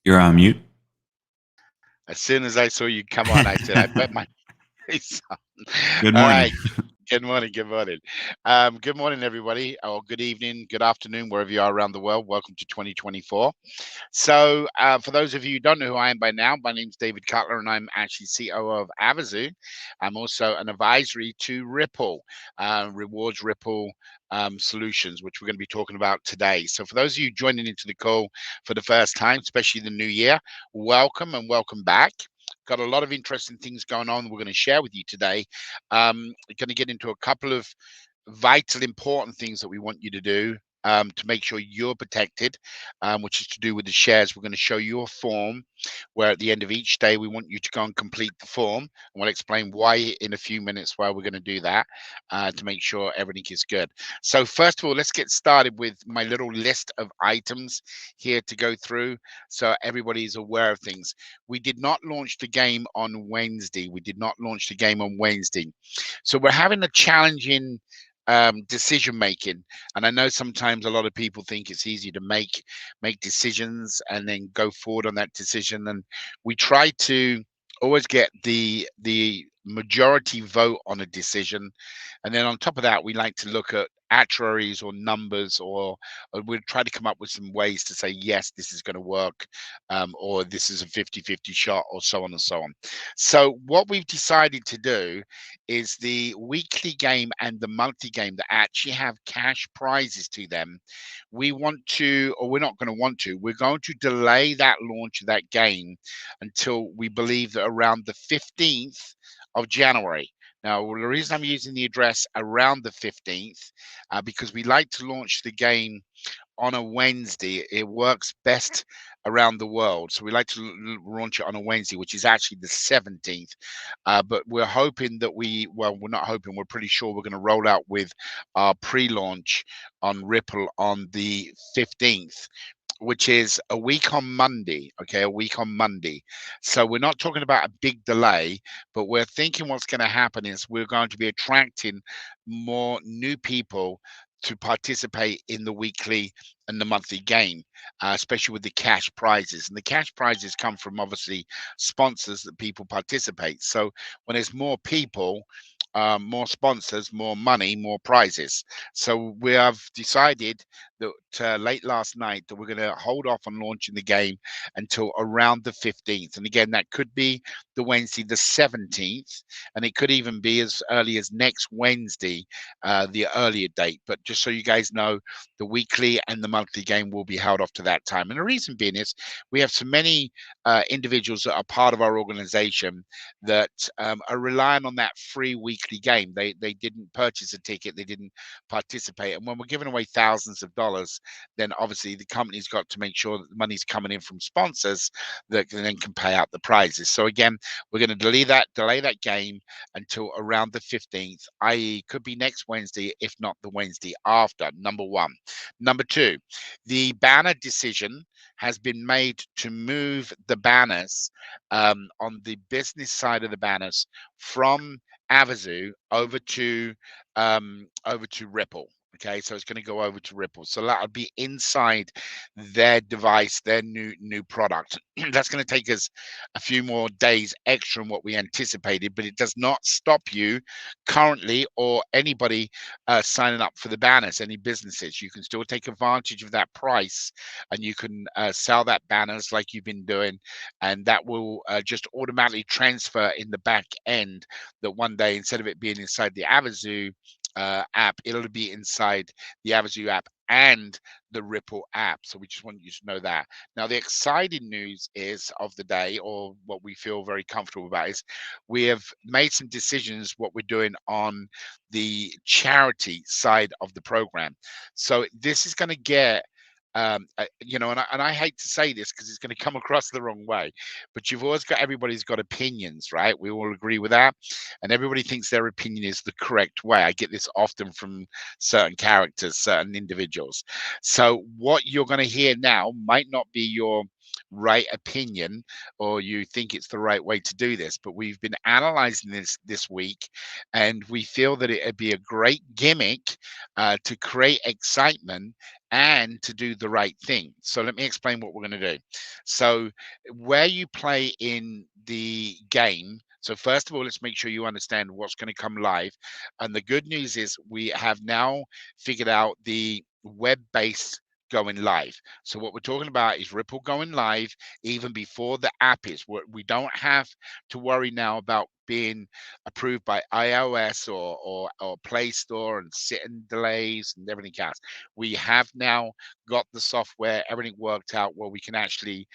You're on mute. As soon as I saw you come on, I said, I bet my face on. Good All morning. right. Good morning. Good morning. Good morning, everybody, or good evening, good afternoon, wherever you are around the world. Welcome to 2024. So, for those of you who don't know who I am by now, my name's David Cutler, and I'm actually COO of Avazoo. I'm also an advisory to Ripple, Rewards Ripple Solutions, which we're going to be talking about today. So, for those of you joining into the call for the first time, especially the new year, welcome and welcome back. Got a lot of interesting things going on we're going to share with you today. We're going to get into a couple of vital, important things that we want you to do to make sure you're protected, which is to do with the shares. We're going to show you a form where at the end of each day, we want you to go and complete the form. And we'll explain why in a few minutes why we're going to do that to make sure everything is good. So first of all, let's get started with my little list of items here to go through so everybody is aware of things. We did not launch the game on Wednesday. So we're having a challenging decision making, and I know sometimes a lot of people think it's easy to make decisions and then go forward on that decision, and we try to always get the majority vote on a decision, and then on top of that we like to look at actuaries or numbers, or we'll try to come up with some ways to say yes, this is going to work, or this is a 50-50 shot, or so on and so on. So what we've decided to do is the weekly game and the monthly game that actually have cash prizes to them. We want to, or we're not going to want to, we're going to delay that launch of that game until we believe that around the 15th of January. Now, the reason I'm using the address around the 15th, because we like to launch the game on a Wednesday. It works best around the world. So we like to launch it on a Wednesday, which is actually the 17th. But we're hoping that we're not hoping, we're pretty sure we're going to roll out with our pre-launch on Ripple on the 15th, which is a week on Monday. Okay, a week on Monday. So we're not talking about a big delay, but we're thinking what's going to happen is we're going to be attracting more new people to participate in the weekly and the monthly game, especially with the cash prizes. And the cash prizes come from obviously sponsors that people participate. So when there's more people, more sponsors, more money, more prizes. So we have decided that late last night that we're going to hold off on launching the game until around the 15th. And again, that could be the Wednesday, the 17th, and it could even be as early as next Wednesday, the earlier date. But just so you guys know, the weekly and the monthly game will be held off to that time. And the reason being is we have so many individuals that are part of our organization that are relying on that free weekly game. They didn't purchase a ticket, they didn't participate. And when we're giving away thousands of dollars, then obviously the company's got to make sure that the money's coming in from sponsors that can pay out the prizes. So again, we're going to delay that game until around the 15th, i.e., could be next Wednesday, if not the Wednesday after. Number one. Number two, the banner decision has been made to move the banners on the business side of the banners from Avazoo over to Ripple. Okay, so it's going to go over to Ripple. So that'll be inside their device, their new product. That's going to take us a few more days extra than what we anticipated, but it does not stop you currently or anybody signing up for the banners, any businesses. You can still take advantage of that price, and you can sell that banners like you've been doing, and that will just automatically transfer in the back end, that one day, instead of it being inside the Avazoo app, it'll be inside the Avazoo app and the Ripple app. So we just want you to know that. Now, the exciting news is of the day, or what we feel very comfortable about, is we have made some decisions what we're doing on the charity side of the program. So this is going to get and I hate to say this because it's going to come across the wrong way, but everybody's got opinions, right? We all agree with that, and everybody thinks their opinion is the correct way. I get this often from certain characters, certain individuals. So what you're going to hear now might not be your right opinion or you think it's the right way to do this. But we've been analyzing this week, and we feel that it'd be a great gimmick to create excitement and to do the right thing. So let me explain what we're going to do. So where you play in the game. So first of all, let's make sure you understand what's going to come live. And the good news is we have now figured out the web-based going live. So what we're talking about is Ripple going live even before the app is. We don't have to worry now about being approved by iOS or Play Store and sitting delays and everything else. We have now got the software, everything worked out where we can actually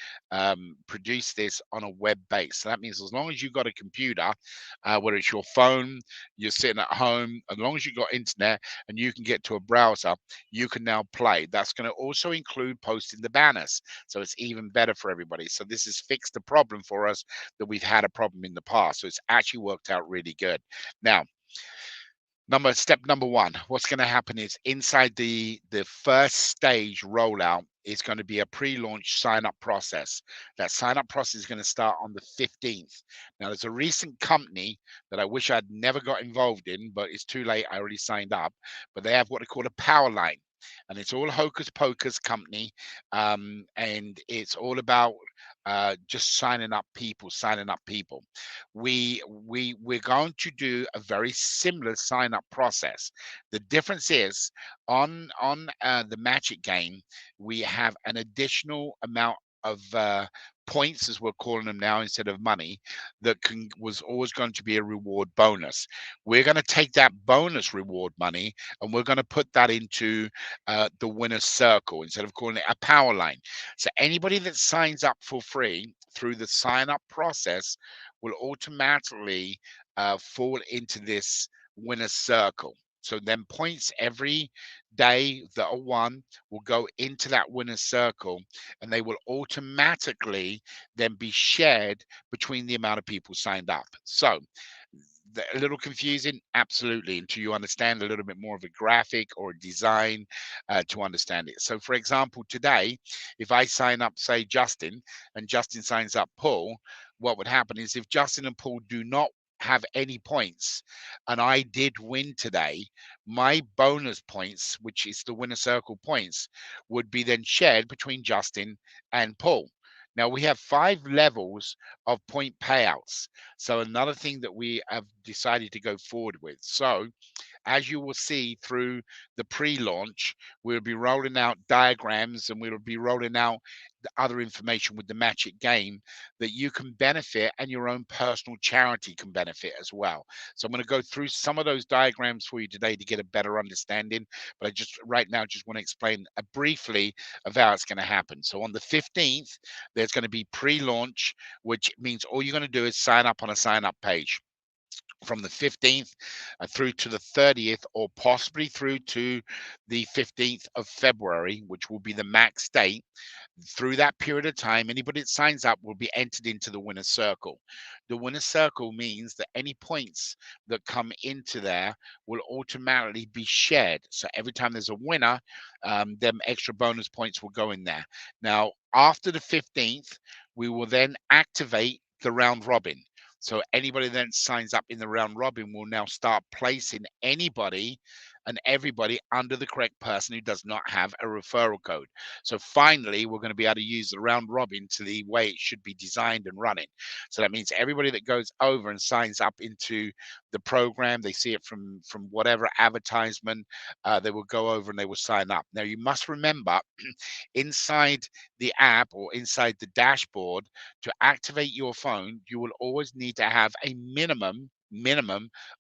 produce this on a web base. So that means as long as you've got a computer, whether it's your phone, you're sitting at home, as long as you've got internet and you can get to a browser, you can now play. That's going to also include posting the banners. So it's even better for everybody. So this has fixed the problem for us that we've had a problem in the past. So it's actually worked out really good. Now, step number one, what's going to happen is inside the first stage rollout is going to be a pre-launch sign-up process. That sign-up process is going to start on the 15th. Now, there's a recent company that I wish I'd never got involved in, but it's too late. I already signed up. But they have what they call a power line, and it's all hocus pocus company, and it's all about just signing up people. We're going to do a very similar sign up process. The difference is on the Magic game, we have an additional amount of points, as we're calling them now, instead of money, that was always going to be a reward bonus. We're going to take that bonus reward money and we're going to put that into the winner's circle instead of calling it a power line. So anybody that signs up for free through the sign up process will automatically fall into this winner's circle. So then points every day that are won will go into that winner's circle, and they will automatically then be shared between the amount of people signed up. So a little confusing, absolutely, until you understand a little bit more of a graphic or a design to understand it. So for example, today, if I sign up, say Justin, and Justin signs up Paul, what would happen is if Justin and Paul do not have any points and I did win today, my bonus points, which is the winner circle points, would be then shared between Justin and Paul. Now we have 5 levels of point payouts. So another thing that we have decided to go forward with. So as you will see through the pre-launch, we'll be rolling out diagrams and we'll be rolling out the other information with the Match It game that you can benefit and your own personal charity can benefit as well. So I'm going to go through some of those diagrams for you today to get a better understanding. But I just right now just want to explain briefly of how it's going to happen. So on the 15th, there's going to be pre-launch, which means all you're going to do is sign up on a sign up page from the 15th through to the 30th, or possibly through to the 15th of February, which will be the max date. Through that period of time, anybody that signs up will be entered into the winner's circle. The winner's circle means that any points that come into there will automatically be shared. So every time there's a winner, them extra bonus points will go in there. Now, after the 15th, we will then activate the round robin. So anybody then signs up in the round robin will now start placing anybody and everybody under the correct person who does not have a referral code. So finally, we're going to be able to use the round robin to the way it should be designed and running. So that means everybody that goes over and signs up into the program, they see it from whatever advertisement, they will go over and they will sign up. Now you must remember, inside the app or inside the dashboard, to activate your phone, you will always need to have a minimum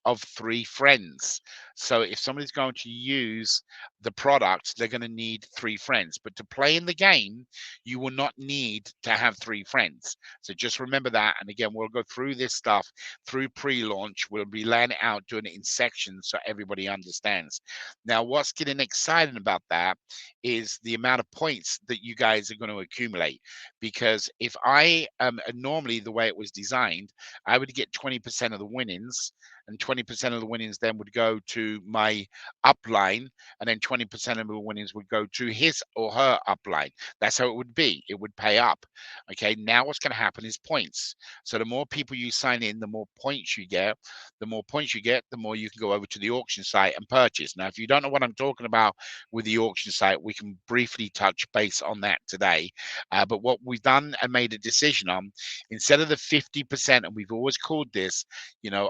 of 3 friends. So if somebody's going to use the product, they're going to need 3 friends. But to play in the game, you will not need to have 3 friends. So just remember that. And again, we'll go through this stuff through pre-launch. We'll be laying it out, doing it in sections so everybody understands. Now, what's getting exciting about that is the amount of points that you guys are going to accumulate. Because if I normally the way it was designed, I would get 20% of the winnings and 20% of the winnings then would go to my upline, and then 20% of the winnings would go to his or her upline. That's how it would be. It would pay up. Okay, now what's going to happen is points. So the more people you sign in, the more points you get. The more points you get, the more you can go over to the auction site and purchase. Now, if you don't know what I'm talking about with the auction site, we can briefly touch base on that today. But what we've done and made a decision on, instead of the 50%, and we've always called this,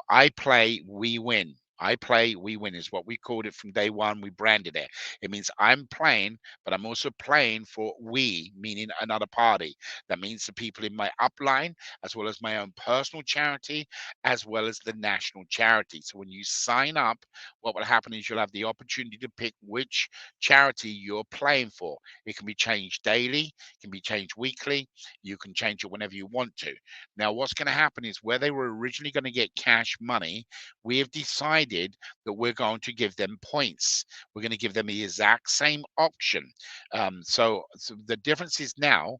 I play, we win. I play, we win is what we called it from day one. We branded it. It means I'm playing, but I'm also playing for we, meaning another party. That means the people in my upline, as well as my own personal charity, as well as the national charity. So when you sign up, what will happen is you'll have the opportunity to pick which charity you're playing for. It can be changed daily, it can be changed weekly. You can change it whenever you want to. Now, what's going to happen is where they were originally going to get cash money, we have decided that we're going to give them points. We're going to give them the exact same option. So the difference is now,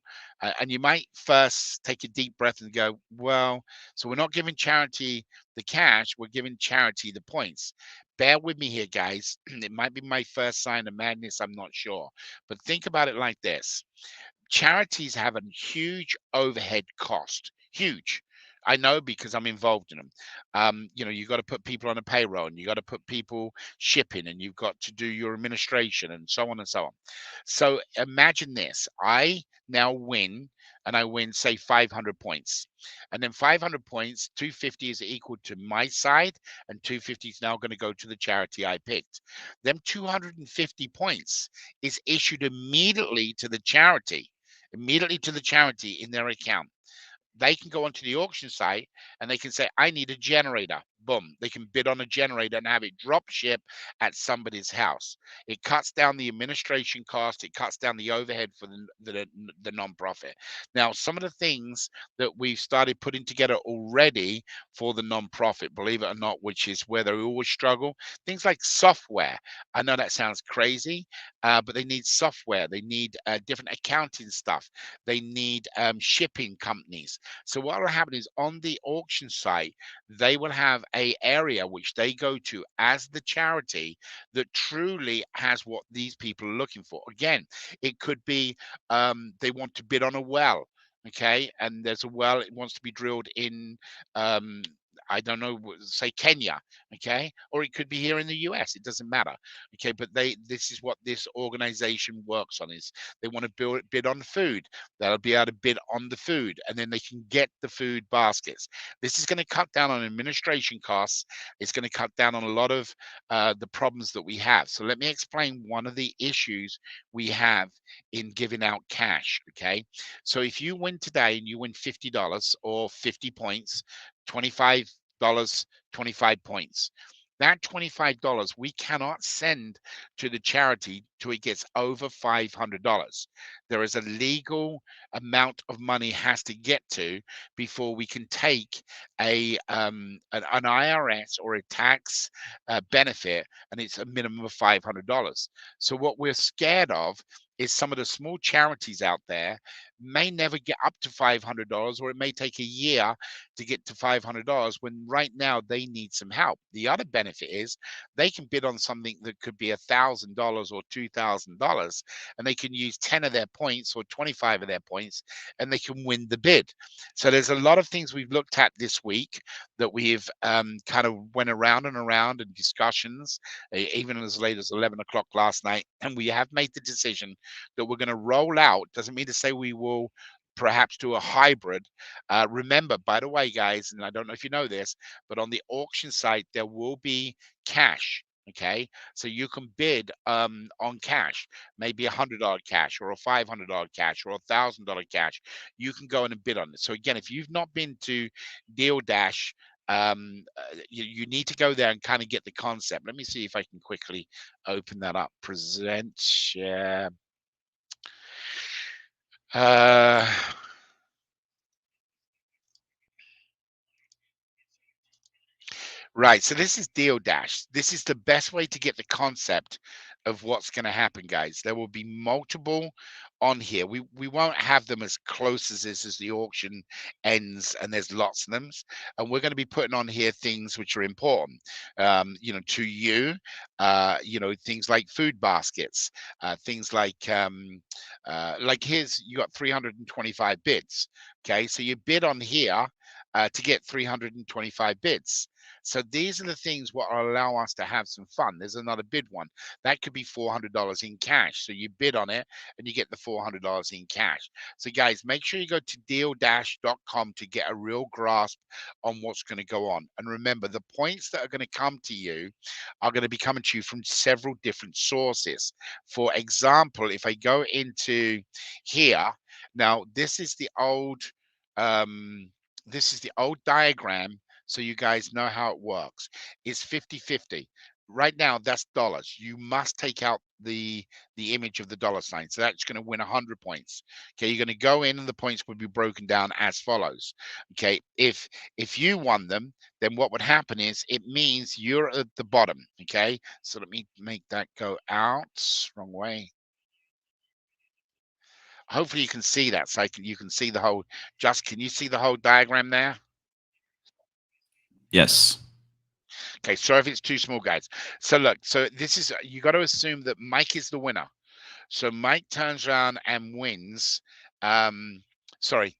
and you might first take a deep breath and go, well, so we're not giving charity the cash, we're giving charity the points. Bear with me here, guys. It might be my first sign of madness, I'm not sure. But think about it like this: charities have a huge overhead cost. Huge. I know because I'm involved in them. You got to put people on a payroll, and you got to put people shipping, and you've got to do your administration, and so on and so on. So imagine this: I now win, and I win, say, 500 points, and then 500 points, 250 is equal to my side, and 250 is now going to go to the charity I picked. Them 250 points is issued immediately to the charity in their account. They can go onto the auction site and they can say, I need a generator. Boom. They can bid on a generator and have it drop ship at somebody's house. It cuts down the administration cost. It cuts down the overhead for the nonprofit. Now, some of the things that we've started putting together already for the nonprofit, believe it or not, which is where they always struggle, things like software. I know that sounds crazy, but they need software. They need different accounting stuff. They need shipping companies. So what will happen is on the auction site, they will have a area which they go to as the charity that truly has what these people are looking for. Again, it could be they want to bid on a well. Okay, and there's a well, it wants to be drilled in um, I don't know, say Kenya, okay, or it could be here in the US. It doesn't matter, okay. But this is what this organization works on: is they want to bid on food. They'll be able to bid on the food, and then they can get the food baskets. This is going to cut down on administration costs. It's going to cut down on a lot of the problems that we have. So let me explain one of the issues we have in giving out cash. Okay, so if you win today and you win $50 or 50 points, $25, 25 points. That $25 we cannot send to the charity till it gets over $500. There is a legal amount of money has to get to before we can take an IRS or a tax benefit, and it's a minimum of $500. So what we're scared of is some of the small charities out there may never get up to $500, or it may take a year to get to $500 when right now they need some help. The other benefit is they can bid on something that could be $1,000 or $2,000, and they can use 10 of their points or 25 of their points, and they can win the bid. So there's a lot of things we've looked at this week that we've kind of went around and around in discussions, even as late as 11 o'clock last night, and we have made the decision that we're going to roll out. Doesn't mean to say we will perhaps do a hybrid. Remember, by the way, guys, and I don't know if you know this, but on the auction site, there will be cash. Okay, so you can bid on cash, maybe $100 cash, or a $500 cash, or $1,000 cash. You can go in and bid on it. So again, if you've not been to Deal Dash, you need to go there and kind of get the concept. Let me see if I can quickly open that up. Present share. Uh, Right. So this is Deal Dash. This is the best way to get the concept of what's going to happen, guys. There will be multiple on here. We won't have them as close as this as the auction ends, and there's lots of them. And we're going to be putting on here things which are important, to you. Things like food baskets, things like here's you got 325 bids. Okay, so you bid on here to get 325 bids. So these are the things what will allow us to have some fun. There's another bid one. That could be $400 in cash. So you bid on it and you get the $400 in cash. So guys, make sure you go to deal-.com to get a real grasp on what's going to go on. And remember, the points that are going to come to you are going to be coming to you from several different sources. For example, if I go into here, now um, this is the old diagram, so you guys know how it works. It's 50-50. Right now, that's dollars. You must take out the image of the dollar sign. So that's going to win 100 points. Okay, you're going to go in and the points would be broken down as follows. Okay, if you won them, then what would happen is it means you're at the bottom. Okay, so let me make that go out. Wrong way. Hopefully you can see that, so you can see the whole. Just can you see the whole diagram there? Yes. Okay, sorry if it's too small, guys. So look, so this is you got to assume that Mike is the winner. So Mike turns around and wins. Um, Sorry,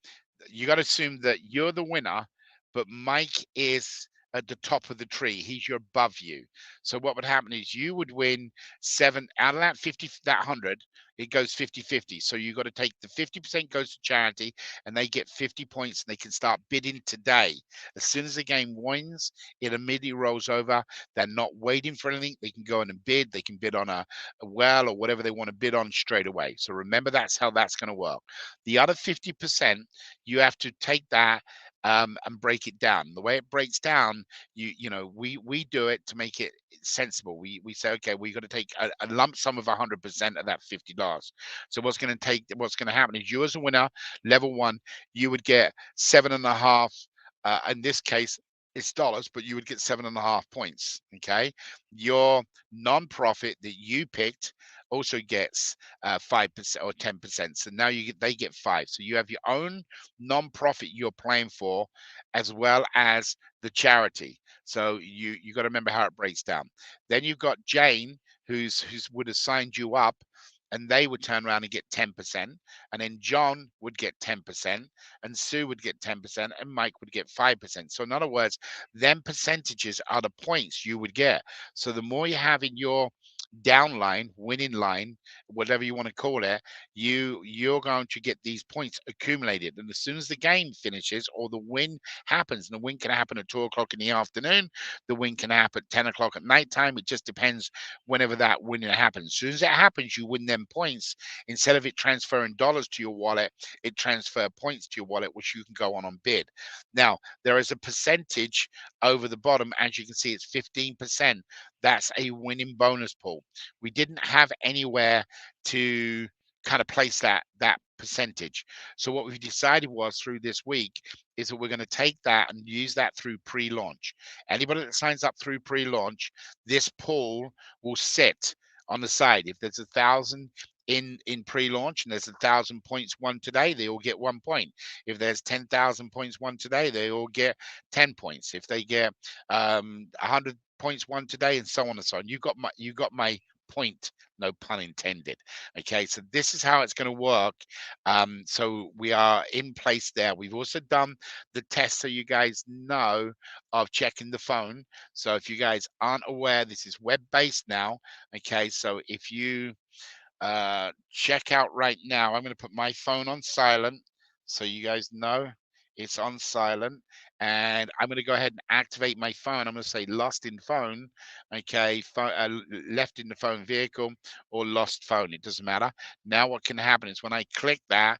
you got to assume that you're the winner, but Mike is at the top of the tree. He's above you. So what would happen is you would win seven out of that 50, that 100, it goes 50-50. So you got to take the 50% goes to charity and they get 50 points and they can start bidding today. As soon as the game wins, it immediately rolls over. They're not waiting for anything. They can go in and bid. They can bid on a well or whatever they want to bid on straight away. So remember, that's how that's going to work. The other 50%, you have to take that and break it down. The way it breaks down, we do it to make it sensible. We say, okay, we got to take a lump sum of 100% of that $50. So what's going to happen is you as a winner, level one, you would get 7.5. In this case, it's dollars, but you would get 7.5 points. Okay, your non-profit that you picked also gets 5% or 10%. So now they get five. So you have your own non-profit you're playing for, as well as the charity. So you got to remember how it breaks down. Then you've got Jane, who's would have signed you up, and they would turn around and get 10%, and then John would get 10%, and Sue would get 10%, and Mike would get 5%. So in other words, them percentages are the points you would get. So the more you have in your downline, winning line, whatever you want to call it, you're going to get these points accumulated. And as soon as the game finishes or the win happens, and the win can happen at 2 o'clock in the afternoon, the win can happen at 10 o'clock at night time. It just depends whenever that winning happens. As soon as it happens, you win them points. Instead of it transferring dollars to your wallet, it transfer points to your wallet, which you can go on bid. Now, there is a percentage over the bottom. As you can see, it's 15%. That's a winning bonus pool. We didn't have anywhere to kind of place that percentage. So what we've decided was through this week is that we're going to take that and use that through pre-launch. Anybody that signs up through pre-launch, this pool will sit on the side. If there's 1,000 in pre-launch and there's 1,000 points won today, they all get 1 point. If there's 10,000 points won today, they all get 10 points. If they get 100 points won today, and so on and so on. You got my point, no pun intended. Okay, so this is how it's going to work. So we are in place there. We've also done the test so you guys know of checking the phone. So if you guys aren't aware, this is web-based now. Okay, so if you check out right now, I'm going to put my phone on silent so you guys know it's on silent, and I'm going to go ahead and activate my phone. I'm going to say lost in phone. Okay, left in the phone vehicle or lost phone, it doesn't matter. Now what can happen is when I click that,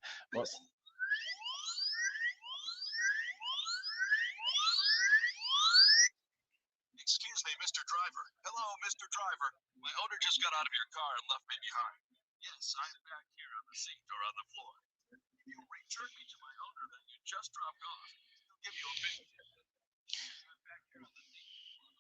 Excuse me, Mr. Driver. Hello, Mr. Driver. My owner just got out of your car and left me behind. Yes, I'm back here on the seat or on the floor. If you return me to my owner that you just dropped off, he'll give you a big tip. I'm back here on the seat.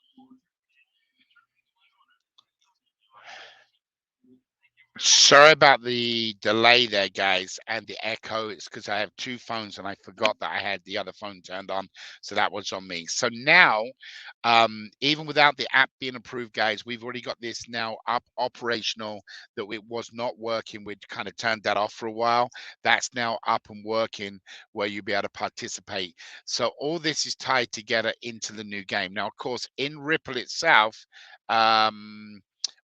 Sorry about the delay there, guys, and the echo. It's because I have two phones and I forgot that I had the other phone turned on. So that was on me. So now, even without the app being approved, guys, we've already got this now up operational that it was not working. We'd kind of turned that off for a while. That's now up and working where you'll be able to participate. So all this is tied together into the new game. Now, of course, in Ripple itself,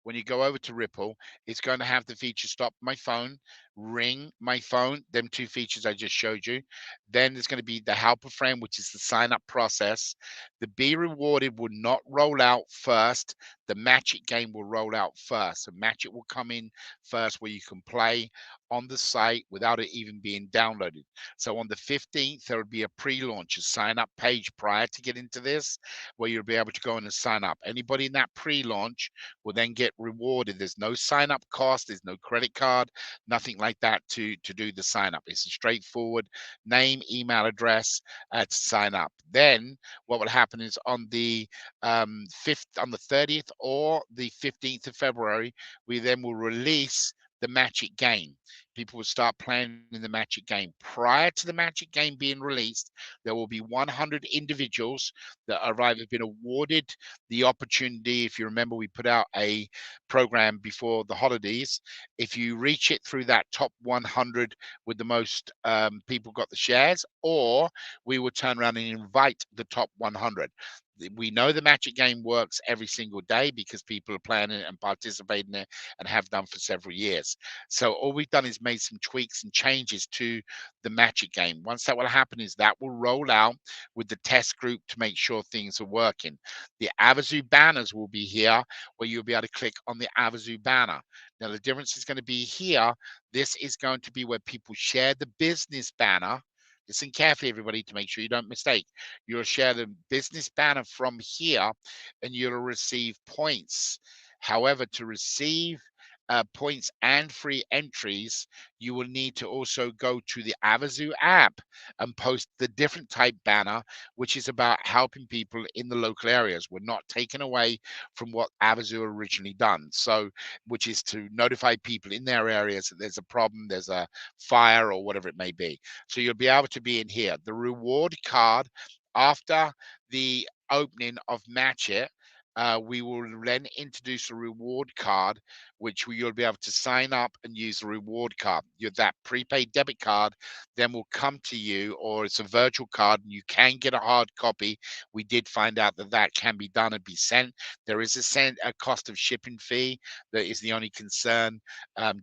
when you go over to Ripple, it's going to have the feature stop my phone, ring my phone, them two features I just showed you. Then there's going to be the helper frame, which is the sign up process. The be rewarded will not roll out first. The match it game will roll out first. So match it will come in first where you can play on the site without it even being downloaded. So on the 15th, there will be a pre-launch, a sign up page prior to get into this, where you'll be able to go in and sign up. Anybody in that pre-launch will then get rewarded. There's no sign up cost, there's no credit card, nothing like that to do the sign up. It's a straightforward name, email address to sign up. Then what will happen is on the 30th or the 15th of February, we then will release the Magic game. People will start playing in the Magic game. Prior to the Magic game being released, there will be 100 individuals that have either been awarded the opportunity. If you remember, we put out a program before the holidays. If you reach it through that top 100 with the most people got the shares, or we will turn around and invite the top 100. We know the Magic game works every single day because people are playing it and participating in it and have done for several years. So all we've done is made some tweaks and changes to the Magic game. Once that will happen is that will roll out with the test group to make sure things are working. The Avazoo banners will be here where you'll be able to click on the Avazoo banner. Now the difference is going to be here. This is going to be where people share the business banner. Listen carefully, everybody, to make sure you don't mistake. You'll share the business banner from here and you'll receive points. However, to receive points and free entries, you will need to also go to the Avazoo app and post the different type banner, which is about helping people in the local areas. We're not taking away from what Avazoo originally done. So, which is to notify people in their areas that there's a problem, there's a fire or whatever it may be. So you'll be able to be in here. The reward card after the opening of Match It, we will then introduce a reward card, which you'll be able to sign up and use the reward card. That prepaid debit card then will come to you, or it's a virtual card, and you can get a hard copy. We did find out that that can be done and be sent. There is a cost of shipping fee that is the only concern.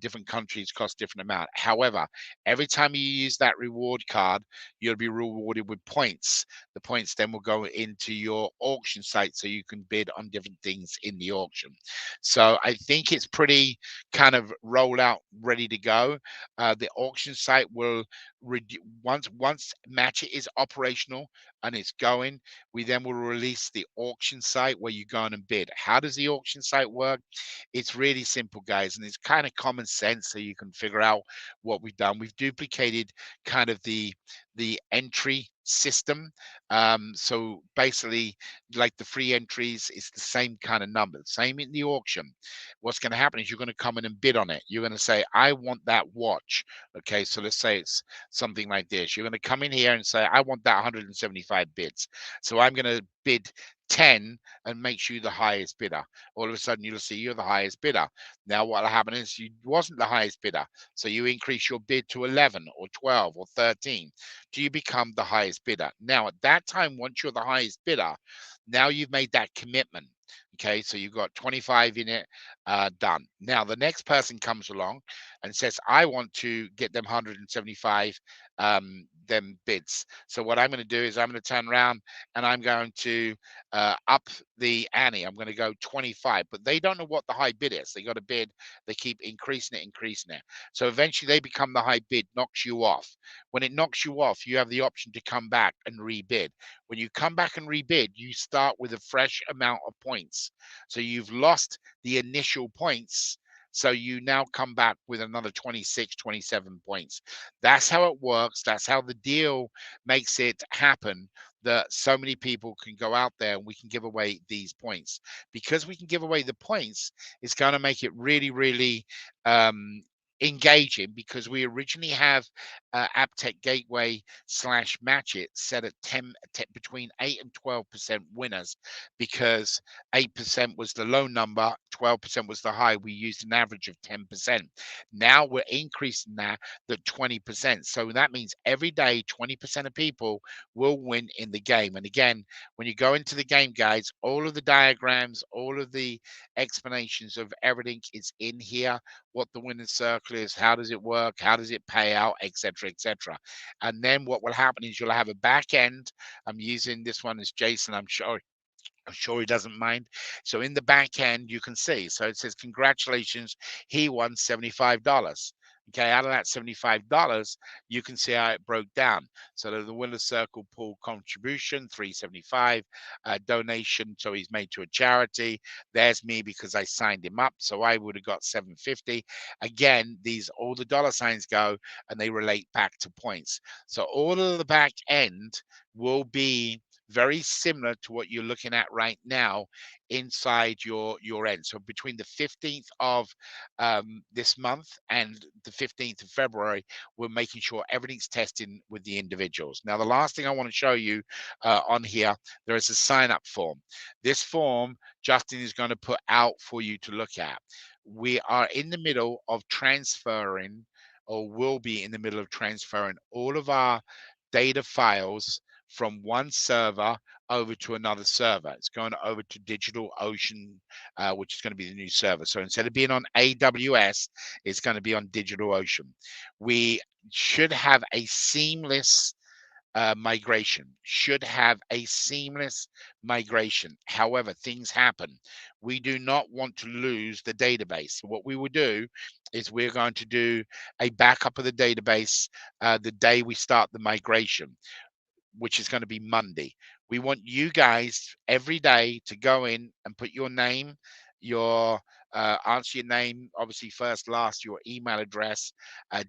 Different countries cost different amount. However, every time you use that reward card, you'll be rewarded with points. The points then will go into your auction site so you can bid on different things in the auction. So I think it's pretty kind of roll out, ready to go. The auction site will once Match It is operational and it's going, we then will release the auction site where you go on and bid. How does the auction site work? It's really simple, guys, and it's kind of common sense, so you can figure out what we've done. We've duplicated kind of the entry system. So basically, like the free entries, it's the same kind of number, same in the auction. What's going to happen is you're going to come in and bid on it. You're going to say, I want that watch. Okay, so let's say it's something like this. You're going to come in here and say, I want that 175 bids. So I'm going to bid 10 and makes you the highest bidder. All of a sudden, you'll see you're the highest bidder. Now, what'll happen is you wasn't the highest bidder. So you increase your bid to 11 or 12 or 13 till you become the highest bidder. Now, at that time, once you're the highest bidder, now you've made that commitment. Okay, so you've got 25 in it, done. Now, the next person comes along and says, I want to get them 175 them bids. So what I'm going to do is I'm going to turn around and I'm going to up the ante. I'm going to go 25, but they don't know what the high bid is. They got a bid, they keep increasing it, increasing it. So eventually they become the high bid, knocks you off. When it knocks you off, you have the option to come back and rebid. When you come back and rebid, you start with a fresh amount of points. So you've lost the initial points. So you now come back with another 26, 27 points. That's how it works. That's how the deal makes it happen, that so many people can go out there and we can give away these points. Because we can give away the points, it's going to make it really, really engaging because we originally have AppTech Gateway slash Match It set at 10, between 8 and 12% winners, because 8% was the low number, 12% was the high. We used an average of 10%. Now we're increasing that to 20%. So that means every day 20% of people will win in the game. And again, when you go into the game, guys, all of the diagrams, all of the explanations of everything is in here. What the winning circle is, how does it work, how does it pay out, etc., etc. And then what will happen is you'll have a back end. I'm using this one as Jason. I'm sure he doesn't mind. So in the back end, you can see. So it says, congratulations, he won $75. Okay, out of that $75, you can see how it broke down. So the winner circle pool contribution, 375, donation, so he's made to a charity. There's me because I signed him up. So I would have got 750. Again, these all the dollar signs go and they relate back to points. So all of the back end will be very similar to what you're looking at right now inside your end. So between the 15th of this month and the 15th of February, we're making sure everything's testing with the individuals. Now, the last thing I want to show you on here, there is a sign up form. This form Justin is going to put out for you to look at. We are in the middle of transferring, or will be in the middle of transferring, all of our data files from one server over to another server. It's going over to DigitalOcean, which is going to be the new server. So instead of being on AWS, it's going to be on DigitalOcean. We should have a seamless migration, should have a seamless migration. However, things happen. We do not want to lose the database. So what we will do is we're going to do a backup of the database the day we start the migration, which is going to be Monday. We want you guys every day to go in and put your name, your answer your name, obviously first, last, your email address,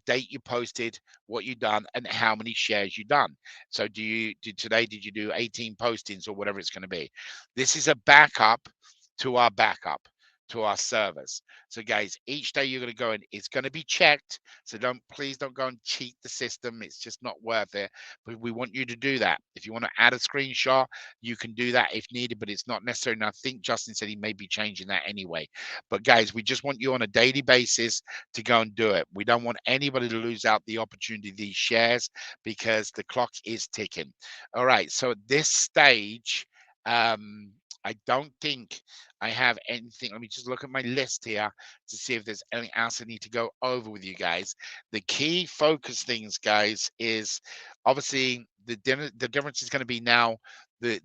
date you posted, what you done, and how many shares you done. So did you do 18 postings or whatever it's going to be? This is a backup to our servers. So guys, each day you're going to go in, it's going to be checked. So please don't go and cheat the system. It's just not worth it. But we want you to do that. If you want to add a screenshot, you can do that if needed, but it's not necessary. And I think Justin said he may be changing that anyway. But guys, we just want you on a daily basis to go and do it. We don't want anybody to lose out the opportunity of these shares because the clock is ticking. All right. So at this stage, I don't think I have anything. Let me just look at my list here to see if there's anything else I need to go over with you guys. The key focus things, guys, is obviously the difference is going to be now the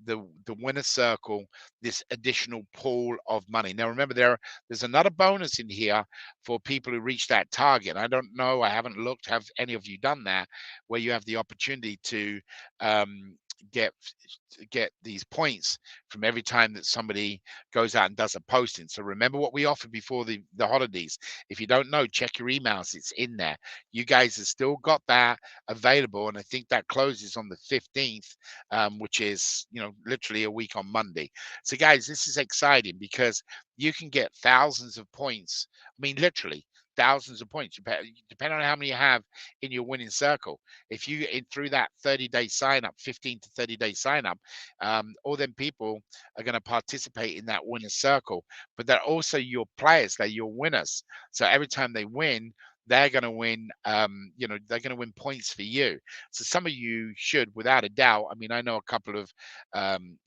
winner circle, this additional pool of money. Now remember, there's another bonus in here for people who reach that target. I don't know, I haven't looked, have any of you done that, where you have the opportunity to um, get get these points from every time that somebody goes out and does a posting. So remember what we offered before the holidays. If you don't know, check your emails, it's in there. You guys have still got that available, and I think that closes on the 15th, which is, literally a week on Monday. So guys, this is exciting because you can get thousands of points. I mean, literally thousands of points, depending on how many you have in your winning circle. If you get in through that 30-day sign up, 15 to 30-day sign up, all them people are going to participate in that winner circle. But they're also your players, they're your winners. So every time they win, they're going to win, they're going to win points for you. So some of you should, without a doubt, I mean, I know a couple of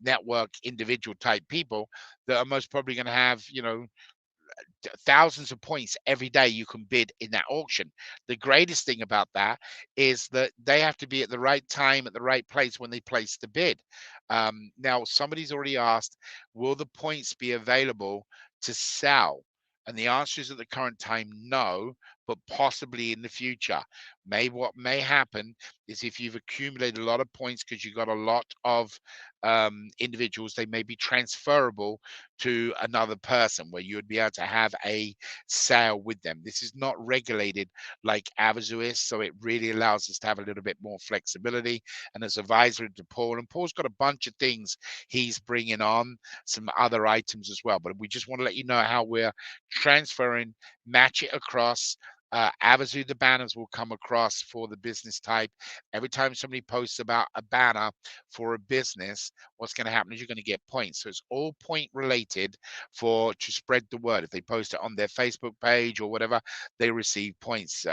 network individual type people that are most probably going to have, thousands of points every day you can bid in that auction. The greatest thing about that is that they have to be at the right time, at the right place when they place the bid. Now, somebody's already asked, will the points be available to sell? And the answer is at the current time, no, but possibly in the future. What may happen is if you've accumulated a lot of points because you've got a lot of individuals, they may be transferable to another person where you would be able to have a sale with them. This is not regulated like Avazoo is, so it really allows us to have a little bit more flexibility. And as advisor to Paul, and Paul's got a bunch of things he's bringing on, some other items as well. But we just want to let you know how we're transferring, match it across. Avazoo, the banners will come across for the business type. Every time somebody posts about a banner for a business, what's going to happen is you're going to get points. So it's all point related for to spread the word. If they post it on their Facebook page or whatever, they receive points.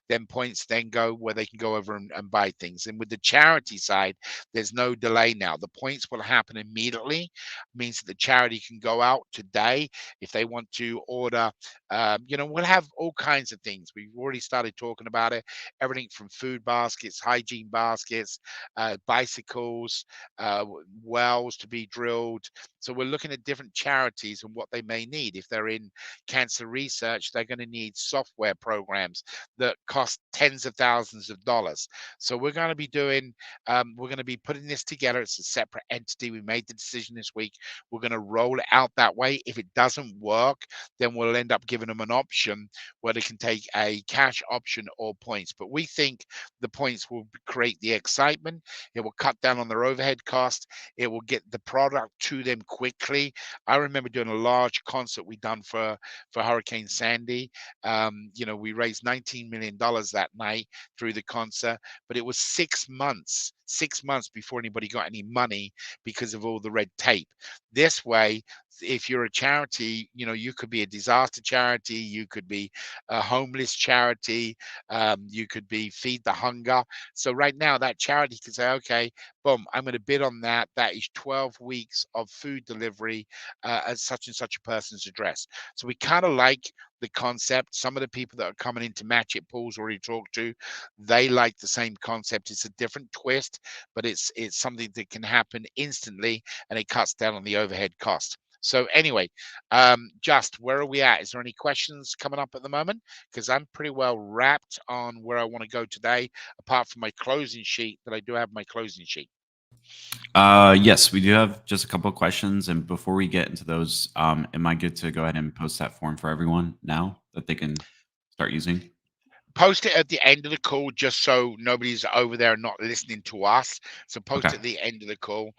Then points then go where they can go over and buy things. And with the charity side, there's no delay now. The points will happen immediately. Means that the charity can go out today if they want to order. We'll have all kinds of things. We've already started talking about it. Everything from food baskets, hygiene baskets, bicycles, wells to be drilled. So we're looking at different charities and what they may need. If they're in cancer research, they're going to need software programs that cost tens of thousands of dollars. So we're going to be putting this together. It's a separate entity. We made the decision this week. We're going to roll it out that way. If it doesn't work, then we'll end up giving them an option where they can take a cash option or points. But we think the points will create the excitement. It will cut down on their overhead cost. It will get the product to them quickly. I remember doing a large concert we done for Hurricane Sandy. We raised $19 million that night through the concert, but it was 6 months before anybody got any money because of all the red tape. This way, if you're a charity, you could be a disaster charity, you could be a homeless charity, you could be Feed the Hunger. So right now, that charity can say, okay, boom, I'm going to bid on that. That is 12 weeks of food delivery at such and such a person's address. So we kind of like the concept. Some of the people that are coming in to match it, Paul's already talked to, they like the same concept. It's a different twist, but it's something that can happen instantly, and it cuts down on the overhead cost. So anyway, just where are we at? Is there any questions coming up at the moment? Because I'm pretty well wrapped on where I want to go today, apart from my closing sheet, that I do have my closing sheet. Yes, we do have just a couple of questions, and before we get into those, am I good to go ahead and post that form for everyone now that they can start using? Post it at the end of the call just so nobody's over there not listening to us. So post Okay. it at the end of the call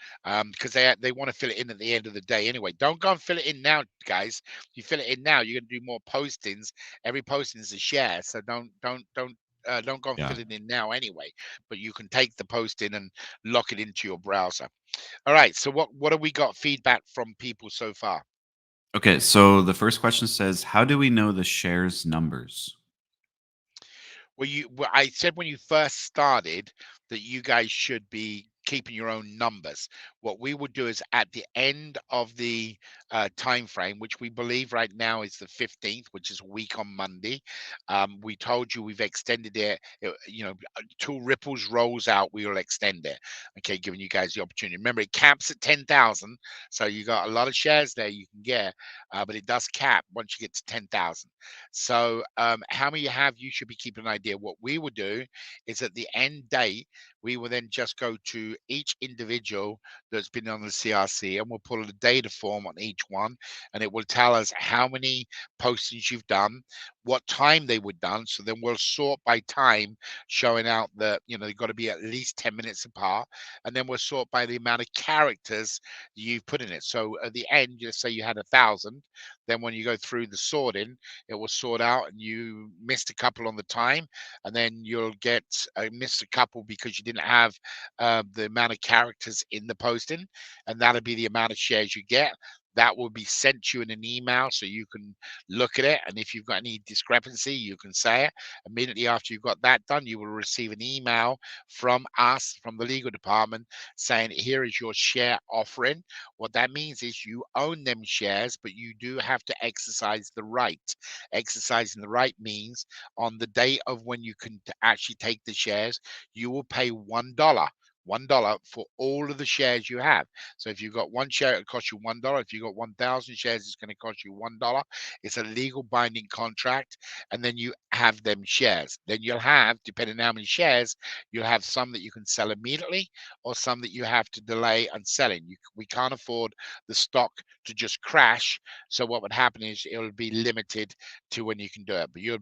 because they want to fill it in at the end of the day anyway. Don't go and fill it in now, guys. If you fill it in now, you're going to do more postings. Every posting is a share, so don't go and Yeah. fill it in now anyway. But you can take the post in and lock it into your browser. All right. So what have we got feedback from people so far? Okay. So the first question says, "How do we know the shares numbers?" I said when you first started that you guys should be keeping your own numbers. What we would do is at the end of the time frame, which we believe right now is the 15th, which is a week on Monday. We told you we've extended it. Till Ripples rolls out, we will extend it. Okay, giving you guys the opportunity. Remember, it caps at 10,000, so you got a lot of shares there you can get, but it does cap once you get to 10,000. So how many you have, you should be keeping an idea. What we will do is at the end date, we will then just go to each individual that's been on the CRC and we'll pull a data form on each one, and it will tell us how many postings you've done, what time they were done. So then we'll sort by time, showing out that they've got to be at least 10 minutes apart, and then we'll sort by the amount of characters you've put in it. So at the end, just say you had 1,000, then when you go through the sorting, it will sort out and you missed a couple on the time, and then you'll get missed a couple because you didn't have the amount of characters in the posting, and that'll be the amount of shares you get. That will be sent to you in an email so you can look at it, and if you've got any discrepancy you can say it. Immediately after you've got that done, you will receive an email from us, from the legal department, saying here is your share offering. What that means is you own them shares, but you do have to exercise the right. Exercising the right means on the day of when you can actually take the shares, you will pay $1 for all of the shares you have. So if you've got one share, it costs you $1. If you've got 1,000 shares, it's going to cost you $1. It's a legal binding contract, and then you have them shares. Then you'll have, depending on how many shares, you'll have some that you can sell immediately, or some that you have to delay and selling. We can't afford the stock to just crash. So what would happen is it'll be limited to when you can do it. But you'll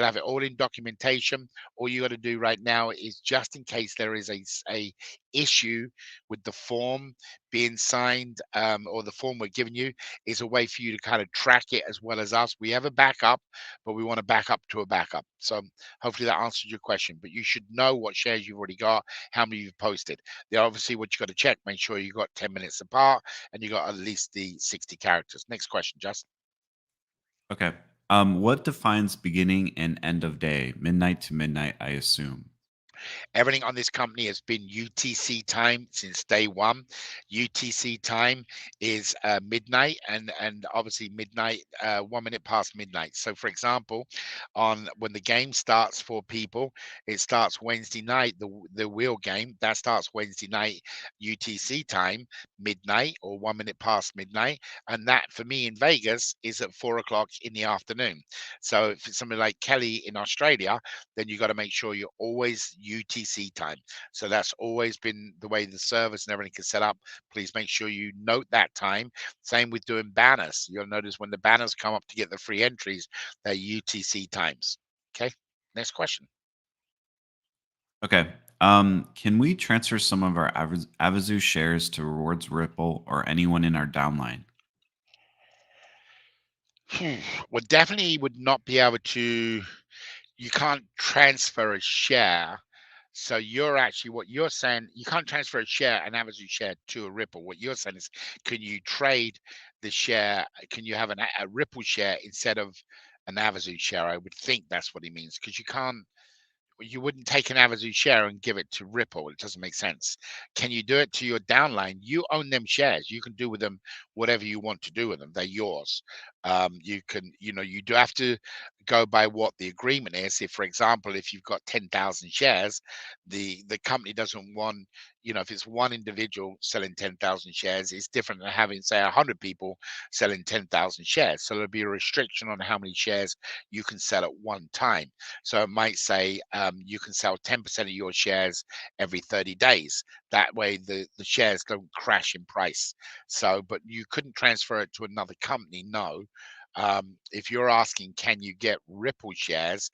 have it all in documentation. All you got to do right now is, just in case there is a is a issue with the form being signed, or the form we're giving you, is a way for you to kind of track it as well as us. We have a backup, but we want to back up to a backup. So hopefully that answers your question. But you should know what shares you've already got, how many you've posted. Then obviously what you got to check, make sure you got 10 minutes apart and you got at least the 60 characters. Next question, Justin. Okay. What defines beginning and end of day? Midnight to midnight, I assume. Everything on this company has been UTC time since day one. UTC time is midnight, and obviously midnight, 1 minute past midnight. So, for example, on when the game starts for people, it starts Wednesday night. The wheel game that starts Wednesday night UTC time, midnight or 1 minute past midnight, and that for me in Vegas is at 4 o'clock in the afternoon. So, if it's somebody like Kelly in Australia, then you got to make sure you're always UTC time. So that's always been the way the servers and everything is set up. Please make sure you note that time. Same with doing banners. You'll notice when the banners come up to get the free entries, they're UTC times. Okay, next question. Okay. Can we transfer some of our Avazoo shares to Rewards Ripple or anyone in our downline? Well, definitely would not be able to. You can't transfer a share. So you're actually, what you're saying, you can't transfer a share, an Avazoo share, to a Ripple. What you're saying is, can you trade the share? Can you have a Ripple share instead of an Avazoo share? I would think that's what he means, because you wouldn't take an Avazoo share and give it to Ripple. It doesn't make sense. Can you do it to your downline? You own them shares. You can do with them whatever you want to do with them. They're yours. You can, you do have to go by what the agreement is. If, for example, if you've got 10,000 shares, the company doesn't want, if it's one individual selling 10,000 shares, it's different than having, say, 100 people selling 10,000 shares. So there'll be a restriction on how many shares you can sell at one time. So it might say you can sell 10% of your shares every 30 days. That way the shares don't crash in price. So, but you couldn't transfer it to another company, no. If you're asking, can you get Ripple shares?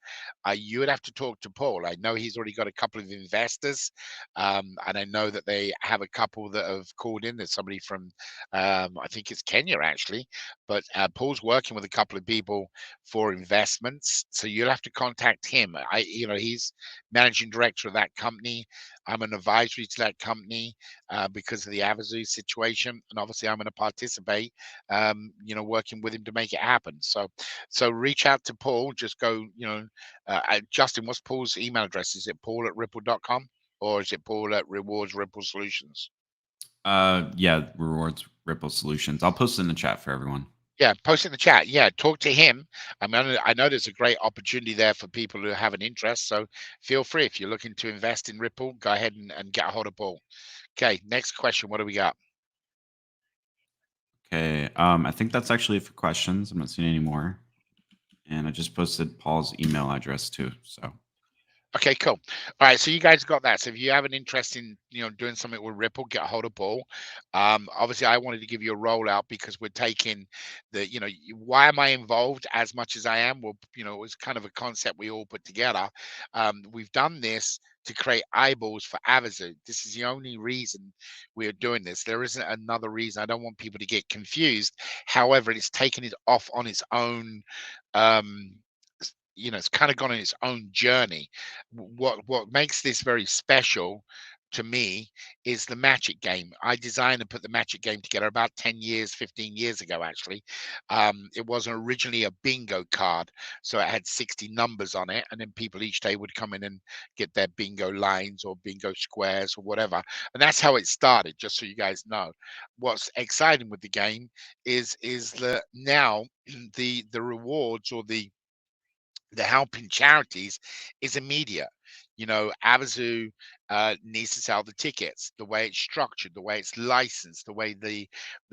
You would have to talk to Paul. I know he's already got a couple of investors, and I know that they have a couple that have called in. There's somebody from, I think it's Kenya actually, but Paul's working with a couple of people for investments. So you'll have to contact him. He's managing director of that company. I'm an advisory to that company because of the Avazoo situation, and obviously I'm going to participate. Working with him to make it happen. So reach out to Paul. Just go. Justin, what's Paul's email address? Is it paul@ripple.com or is it Paul at Rewards Ripple Solutions? Yeah, Rewards Ripple Solutions. I'll post it in the chat for everyone. Yeah, post in the chat. Yeah, talk to him. I know there's a great opportunity there for people who have an interest. So feel free, if you're looking to invest in Ripple, go ahead and get a hold of Paul. Okay, next question. What do we got? Okay. I think that's actually it for questions. I'm not seeing any more. And I just posted Paul's email address too. So Okay, cool. All right, so you guys got that. So if you have an interest in, doing something with Ripple, get a hold of Paul. Obviously, I wanted to give you a rollout because we're taking why am I involved as much as I am? Well, it was kind of a concept we all put together. We've done this to create eyeballs for Avazoo. This is the only reason we are doing this. There isn't another reason. I don't want people to get confused. However, it's taken it off on its own. Um, it's kind of gone on its own journey. What makes this very special to me is the Magic game. I designed and put the Magic game together about 10 years, 15 years ago, actually. It was originally a bingo card. So it had 60 numbers on it. And then people each day would come in and get their bingo lines or bingo squares or whatever. And that's how it started, just so you guys know. What's exciting with the game is that now the rewards or the helping charities is immediate. Avazoo needs to sell the tickets, the way it's structured, the way it's licensed, the way the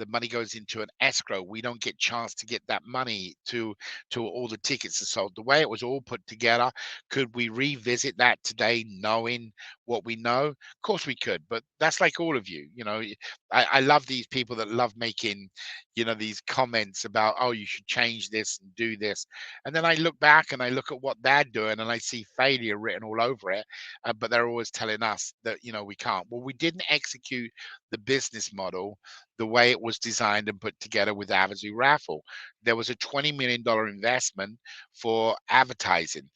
money goes into an escrow. We don't get chance to get that money to all the tickets are sold. The way it was all put together, could we revisit that today, knowing what we know? Of course we could, but that's like all of you. I love these people that love making, these comments about, oh, you should change this and do this. And then I look back and I look at what they're doing and I see failure written all over it. But they're always telling telling us that, we can't. Well, we didn't execute the business model the way it was designed and put together with Avazoo Raffle. There was a $20 million investment for advertising.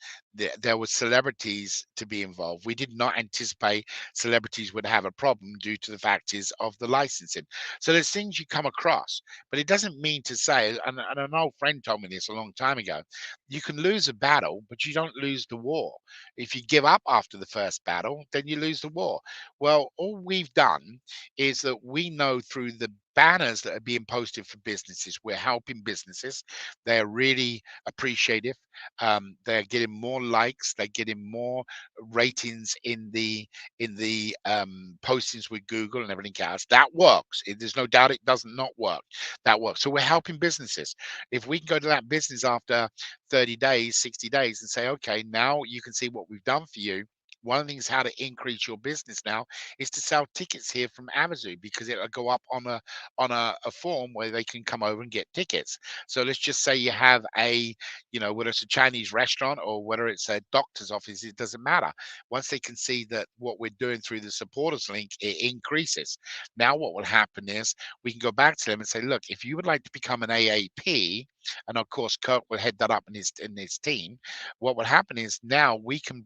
There was celebrities to be involved. We did not anticipate celebrities would have a problem due to the factors of the licensing. So there's things you come across, but it doesn't mean to say, and an old friend told me this a long time ago, you can lose a battle, but you don't lose the war. If you give up after the first battle, then you lose the war. Well, all we've done is that we know through the banners that are being posted for businesses, we're helping businesses. They're really appreciative. They're getting more likes. They're getting more ratings in the postings with Google and everything else. That works. There's no doubt it does not work. That works. So we're helping businesses. If we can go to that business after 30 days, 60 days and say, okay, now you can see what we've done for you. One of the things how to increase your business now is to sell tickets here from Amazon, because it'll go up on a form where they can come over and get tickets. So let's just say you have whether it's a Chinese restaurant or whether it's a doctor's office, it doesn't matter. Once they can see that what we're doing through the supporters link, it increases. Now what will happen is we can go back to them and say, look, if you would like to become an AAP, and of course Kirk will head that up in his team. What would happen is now we can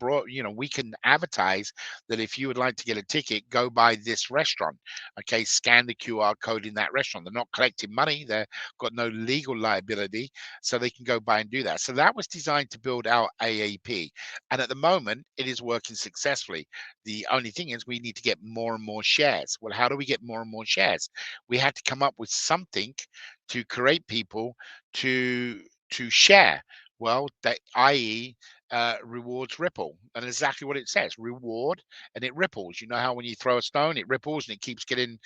advertise that if you would like to get a ticket, go by this restaurant. Okay, scan the QR code in that restaurant. They're not collecting money. They've got no legal liability, so they can go by and do that. So that was designed to build our AAP, and at the moment it is working successfully. The only thing is we need to get more and more shares. Well, how do we get more and more shares? We had to come up with something to create people to share. Well, that i.e. Rewards ripple, and exactly what it says: reward, and it ripples. You know how when you throw a stone, it ripples and it keeps getting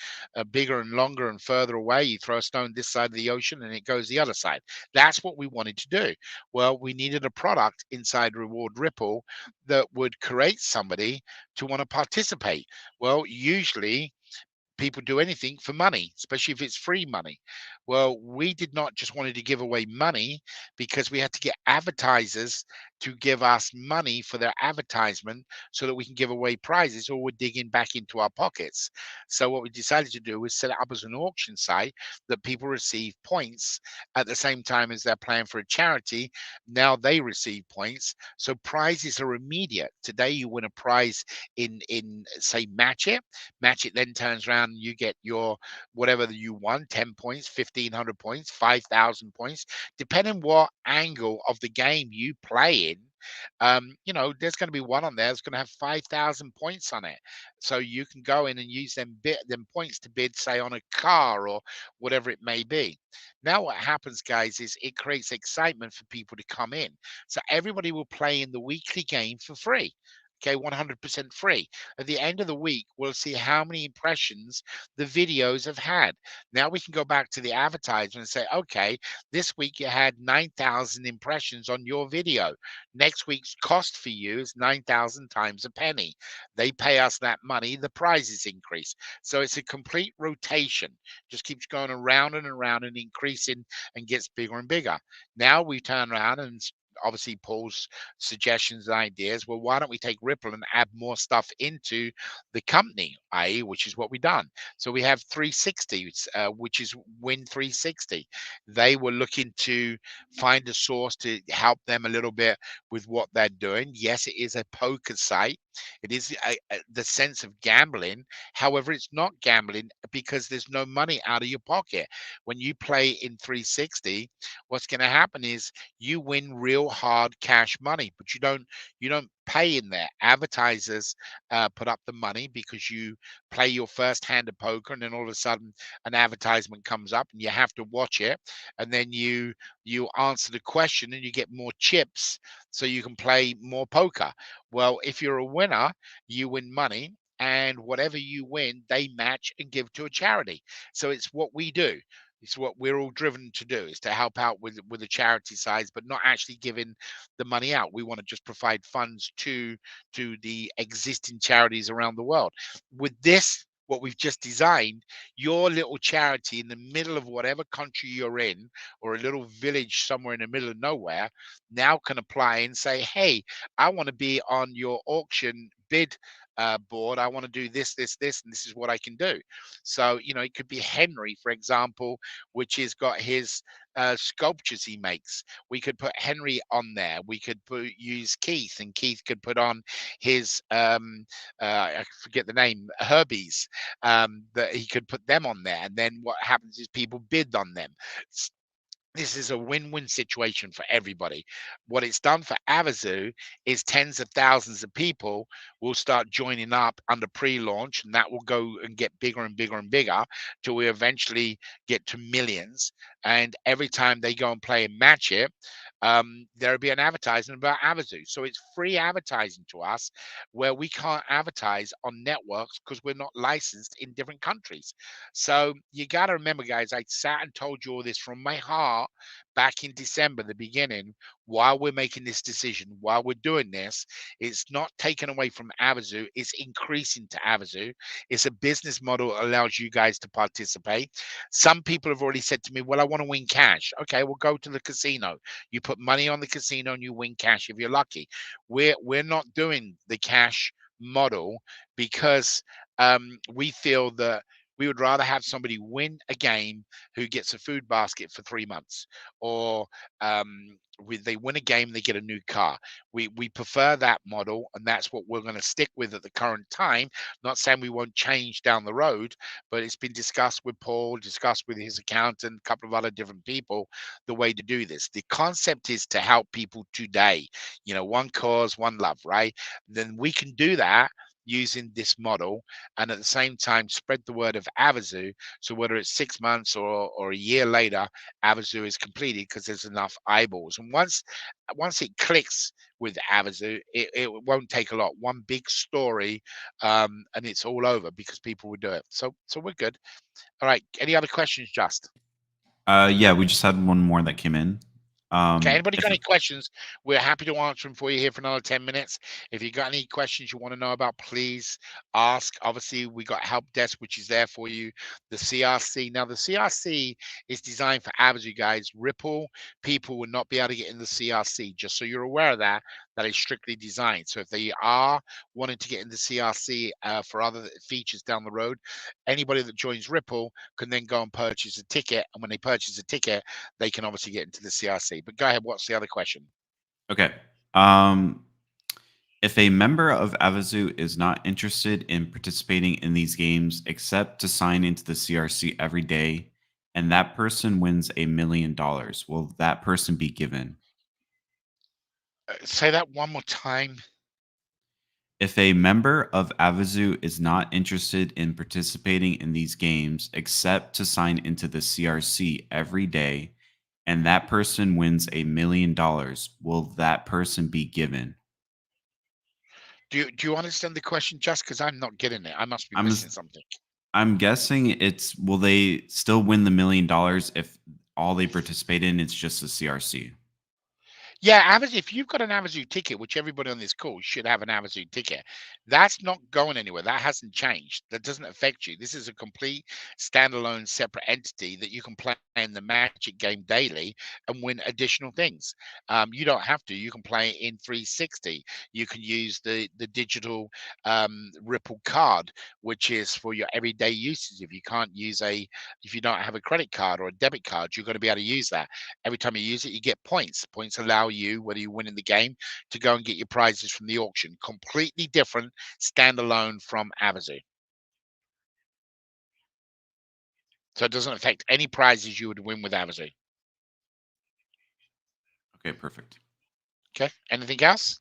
bigger and longer and further away. You throw a stone this side of the ocean and it goes the other side. That's what we wanted to do. Well, we needed a product inside Reward Ripple that would create somebody to want to participate. Well, usually people do anything for money, especially if it's free money. Well, we did not just wanted to give away money, because we had to get advertisers to give us money for their advertisement so that we can give away prizes, or we're digging back into our pockets. So what we decided to do was set it up as an auction site that people receive points at the same time as they're playing for a charity. Now they receive points. So prizes are immediate. Today you win a prize in say Match It then turns around and you get your whatever you won, 10 points, 1,500 points, 5,000 points, depending what angle of the game you play in. There's going to be one on there that's going to have 5,000 points on it. So you can go in and use them points to bid, say, on a car or whatever it may be. Now, what happens, guys, is it creates excitement for people to come in. So everybody will play in the weekly game for free. Okay, 100% free. At the end of the week, we'll see how many impressions the videos have had. Now we can go back to the advertiser and say, okay, this week you had 9,000 impressions on your video. Next week's cost for you is 9,000 times a penny. They pay us that money, the prizes increase. So it's a complete rotation, just keeps going around and around and increasing and gets bigger and bigger. Now we turn around and obviously Paul's suggestions and ideas. Well, why don't we take Ripple and add more stuff into the company, i.e., which is what we've done. So we have 360, which is Win 360. They were looking to find a source to help them a little bit with what they're doing. Yes, it is a poker site. It is the sense of gambling. However, it's not gambling because there's no money out of your pocket. When you play in 360, what's going to happen is you win real hard cash money, but you don't pay in there. Advertisers put up the money because you play your first hand of poker, and then all of a sudden an advertisement comes up and you have to watch it, and then you answer the question and you get more chips so you can play more poker. Well, if you're a winner, you win money, and whatever you win they match and give to a charity. So it's what we do. It's what we're all driven to do, is to help out with the charity sides, but not actually giving the money out. We want to just provide funds to the existing charities around the world. With this, what we've just designed, your little charity in the middle of whatever country you're in, or a little village somewhere in the middle of nowhere, now can apply and say, hey, I want to be on your auction bid board. I want to do this, this, this, and this is what I can do. So, it could be Henry, for example, which has got his sculptures he makes. We could put Henry on there. We could use Keith, and Keith could put on his I forget the name, Herbies, that he could put them on there. And then what happens is people bid on them. This is a win-win situation for everybody. What it's done for Avazoo is tens of thousands of people will start joining up under pre-launch, and that will go and get bigger and bigger and bigger till we eventually get to millions. And every time they go and play and match it, there'll be an advertisement about Avazoo. So it's free advertising to us, where we can't advertise on networks because we're not licensed in different countries. So you got to remember, guys, I sat and told you all this from my heart back in December, the beginning, while we're making this decision, while we're doing this. It's not taken away from Avazoo, it's increasing to Avazoo. It's a business model that allows you guys to participate. Some people have already said to me, well, I want to win cash. Okay, well, go to the casino. You put money on the casino and you win cash if you're lucky. We're not doing the cash model because we feel that we would rather have somebody win a game who gets a food basket for 3 months, or they win a game, they get a new car. We prefer that model, and that's what we're going to stick with at the current time. Not saying we won't change down the road, but it's been discussed with Paul, discussed with his accountant, a couple of other different people, the way to do this. The concept is to help people today. One cause, one love, right? Then we can do that using this model, and at the same time spread the word of Avazoo. So whether it's 6 months or a year later, Avazoo is completed because there's enough eyeballs. And once it clicks with Avazoo, it won't take a lot. One big story, and it's all over because people will do it. So we're good. All right. Any other questions, Just? Yeah, we just had one more that came in. Okay, anybody If got any questions? We're happy to answer them for you here for another 10 minutes. If you got any questions you want to know about, please ask. Obviously, we got help desk, which is there for you. The CRC. Now, the CRC is designed for average, you guys. Ripple people will not be able to get in the CRC, just so you're aware of that. That is strictly designed. So if they are wanting to get in the CRC for other features down the road, anybody that joins Ripple can then go and purchase a ticket. And when they purchase a ticket, they can obviously get into the CRC. But go ahead, what's the other question? Okay. Um, if a member of Avazoo is not interested in participating in these games except to sign into the CRC every day, and that person wins $1 million, will that person be given? Say that one more time. If a member of Avazoo is not interested in participating in these games except to sign into the CRC every day, and that person wins $1 million, will that person be given? Do you understand the question, just because I'm not getting it? I must be I'm missing as- something. I'm guessing it's, will they still win the $1 million if all they participate in is just the CRC? Yeah, if you've got an Avazoo ticket, which everybody on this call should have an Avazoo ticket, that's not going anywhere. That hasn't changed. That doesn't affect you. This is a complete standalone separate entity that you can play in the Magic game daily and win additional things. You don't have to. You can play it in 360. You can use the digital Ripple card, which is for your everyday uses. If you don't have a credit card or a debit card, you're going to be able to use that. Every time you use it, you get points. Points allow you, whether you win in the game, to go and get your prizes from the auction. Completely different, standalone from Avazoo. So it doesn't affect any prizes you would win with Avazoo. Okay, perfect. Okay. Anything else?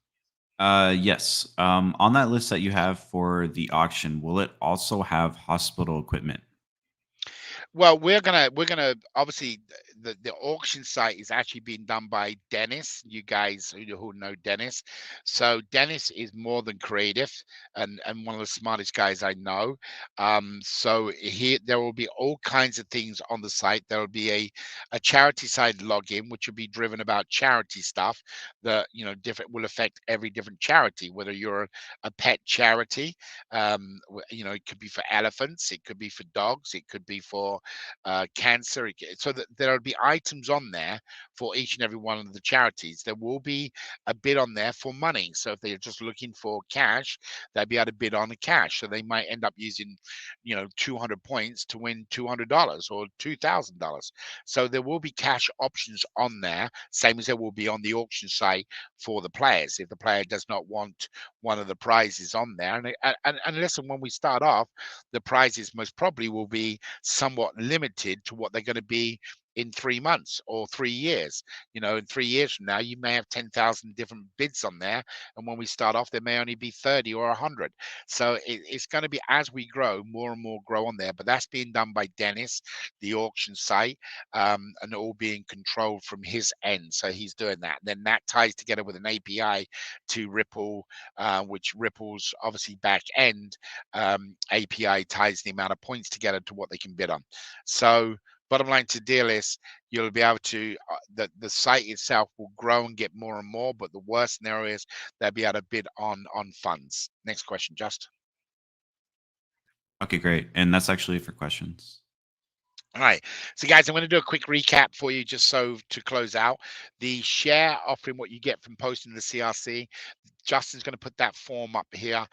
Yes. On that list that you have for the auction, will it also have hospital equipment? Well, we're gonna obviously the auction site is actually being done by Dennis. You guys who know Dennis, so Dennis is more than creative and one of the smartest guys I know. So here there will be all kinds of things on the site. There will be a charity side login, which will be driven about charity stuff that different will affect every different charity. Whether you're a pet charity, it could be for elephants, it could be for dogs, it could be for cancer. So that there'll be items on there for each and every one of the charities. There will be a bid on there for money. So if they're just looking for cash, they'll be able to bid on the cash. So they might end up using, 200 points to win $200 or $2,000. So there will be cash options on there, same as there will be on the auction site for the players. If the player does not want one of the prizes on there, and listen, when we start off, the prizes most probably will be somewhat limited to what they're going to be in 3 months or 3 years. In 3 years from now, you may have 10,000 different bids on there. And when we start off, there may only be 30 or 100. So it's going to be, as we grow, more and more grow on there. But that's being done by Dennis, the auction site, and all being controlled from his end. So he's doing that. Then that ties together with an API to Ripple, which Ripple's obviously back end API ties the amount of points together to what they can bid on. So bottom line to deal is you'll be able to the site itself will grow and get more and more, but the worst scenario is they'll be able to bid on funds. Next question, Just. Okay, great. And that's actually for questions. All right. So, guys, I'm going to do a quick recap for you just so to close out. The share offering, what you get from posting the CRC, Justin's going to put that form up here.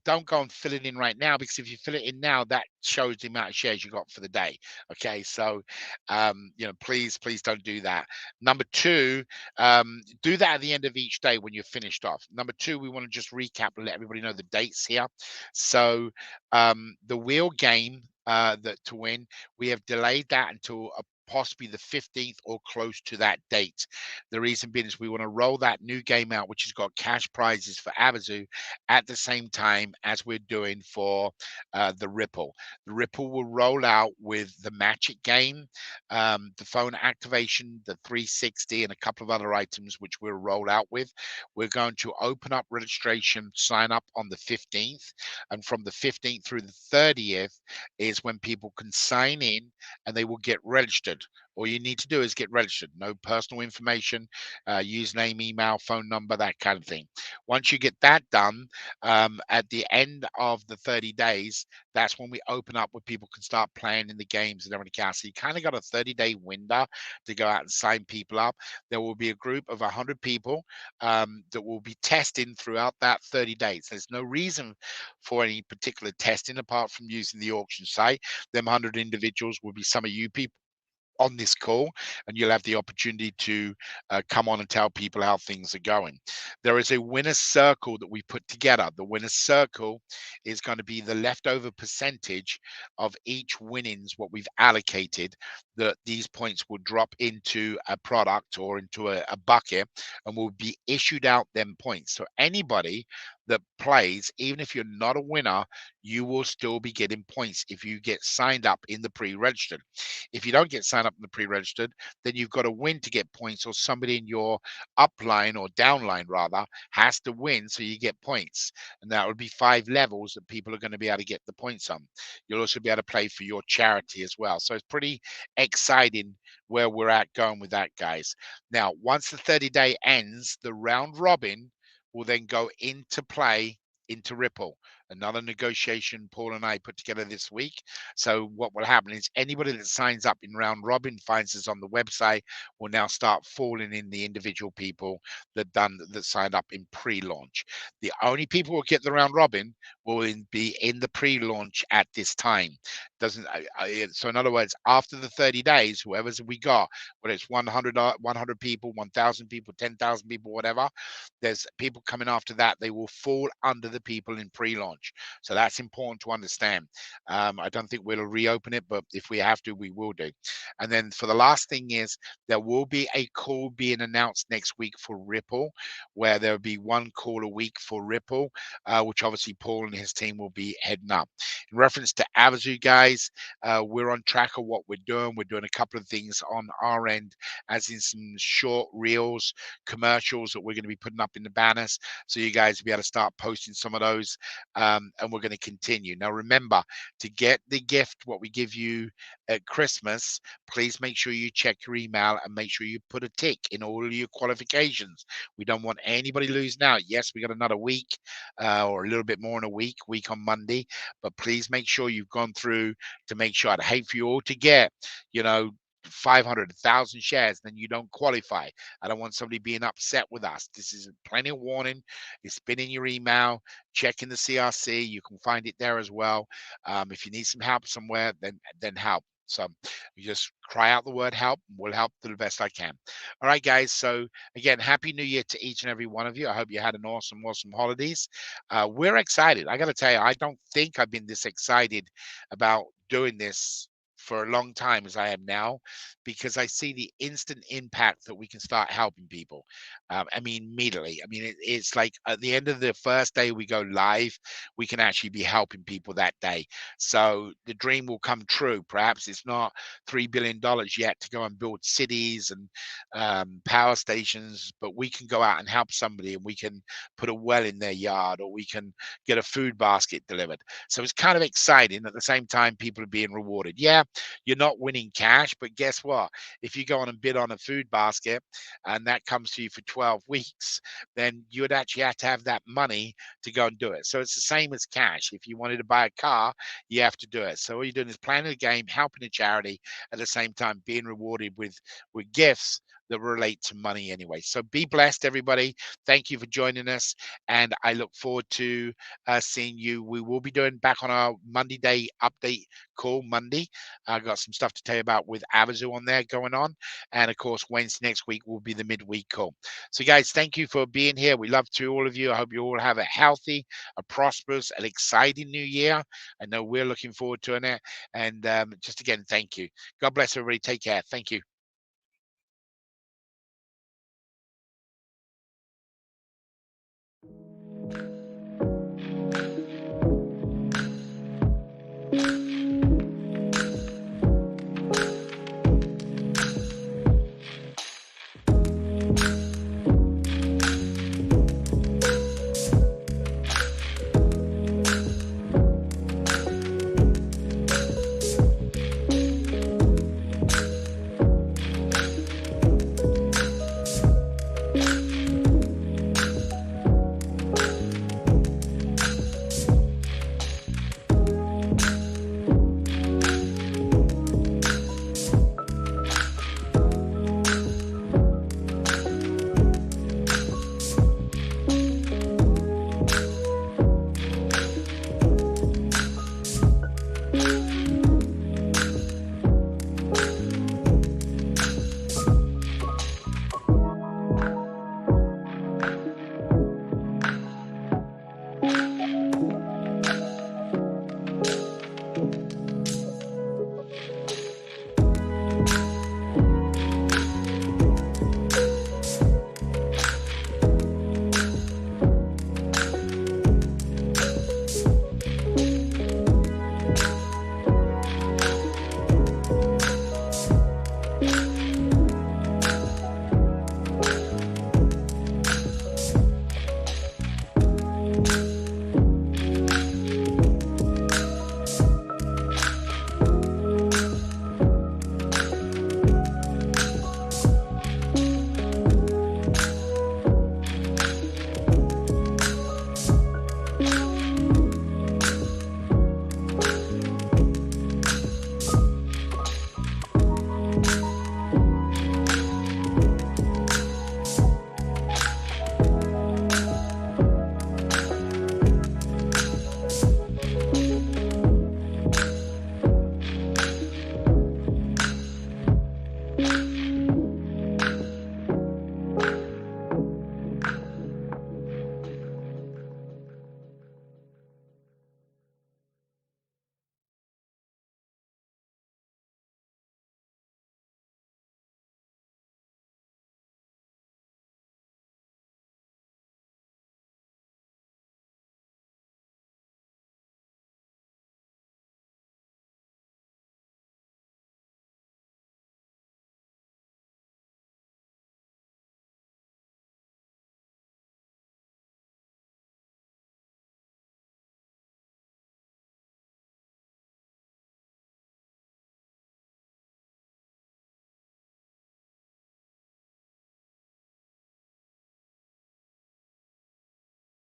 Don't go and fill it in right now, because if you fill it in now, that shows the amount of shares you got for the day. Okay, so please don't do that. Number two, do that at the end of each day when you're finished off. Number two, we want to just recap and let everybody know the dates here. So the wheel game that to win, we have delayed that until possibly the 15th or close to that date. The reason being is we want to roll that new game out, which has got cash prizes for Avazoo at the same time as we're doing for the Ripple. The Ripple will roll out with the Match It game, the phone activation, the 360, and a couple of other items which we'll roll out with. We're going to open up registration, sign up on the 15th, and from the 15th through the 30th is when people can sign in and they will get registered. All you need to do is get registered. No personal information, username, email, phone number, that kind of thing. Once you get that done, at the end of the 30 days, that's when we open up where people can start playing in the games and everything else. So you kind of got a 30-day window to go out and sign people up. There will be a group of 100 people that will be testing throughout that 30 days. There's no reason for any particular testing apart from using the auction site. Them 100 individuals will be some of you people on this call, and you'll have the opportunity to come on and tell people how things are going. There is a winner circle that we put together. The winner circle is going to be the leftover percentage of each winnings, what we've allocated, that these points will drop into a product or into a bucket and will be issued out them points. So anybody that plays, even if you're not a winner, you will still be getting points if you get signed up in the pre-registered. If you don't get signed up in the pre-registered, then you've got to win to get points, or somebody in your upline or downline rather has to win so you get points. And that would be 5 levels that people are going to be able to get the points on. You'll also be able to play for your charity as well. So it's pretty exciting where we're at going with that, guys. Now, once the 30-day ends, the round robin will then go into play into Ripple. Another negotiation Paul and I put together this week. So what will happen is anybody that signs up in round robin, finds us on the website, will now start falling in the individual people that signed up in pre-launch. The only people who get the round robin will be in the pre-launch at this time. Doesn't so in other words, after the 30 days, whoever's we got, whether it's 100 people, 1,000 people, 10,000 people, whatever, there's people coming after that. They will fall under the people in pre-launch. So that's important to understand. I don't think we'll reopen it, but if we have to, we will do. And then for the last thing is there will be a call being announced next week for Ripple, where there'll be one call a week for Ripple, which obviously Paul and his team will be heading up. In reference to Avazoo, guys, we're on track of what we're doing. We're doing a couple of things on our end, as in some short reels, commercials that we're going to be putting up in the banners, so you guys will be able to start posting some of those, and we're going to continue. Now remember, to get the gift what we give you at Christmas, please make sure you check your email and make sure you put a tick in all of your qualifications. We don't want anybody losing out. Yes, we got another week, or a little bit more in a week on Monday, but please make sure you've gone through to make sure. I'd hate for you all to get, you know, 500, 1,000 shares, then you don't qualify. I don't want somebody being upset with us. This is plenty of warning. It's been in your email. Check in the CRC. You can find it there as well. If you need some help somewhere, then help. So you just cry out the word help. We'll help to the best I can. All right, guys. So again, happy New Year to each and every one of you. I hope you had an awesome, awesome holidays. We're excited. I got to tell you, I don't think I've been this excited about doing this for a long time as I am now, because I see the instant impact that we can start helping people. I mean, immediately. I mean, it's like at the end of the first day we go live, we can actually be helping people that day. So the dream will come true. Perhaps it's not $3 billion yet to go and build cities and power stations, but we can go out and help somebody, and we can put a well in their yard, or we can get a food basket delivered. So it's kind of exciting. At the same time, people are being rewarded. Yeah, you're not winning cash, but guess what? If you go on and bid on a food basket and that comes to you for 12 weeks, then you would actually have to have that money to go and do it. So it's the same as cash. If you wanted to buy a car, you have to do it. So all you're doing is playing the game, helping a charity, at the same time being rewarded with gifts that relate to money anyway. So be blessed, everybody. Thank you for joining us, and I look forward to seeing you. We will be doing back on our Monday day update call Monday. I got some stuff to tell you about with Avazoo on there going on, and of course Wednesday next week will be the midweek call. So guys, thank you for being here. We love to all of you. I hope you all have a healthy, a prosperous, an exciting new year. I know we're looking forward to it, and just again, thank you. God bless everybody. Take care. Thank you.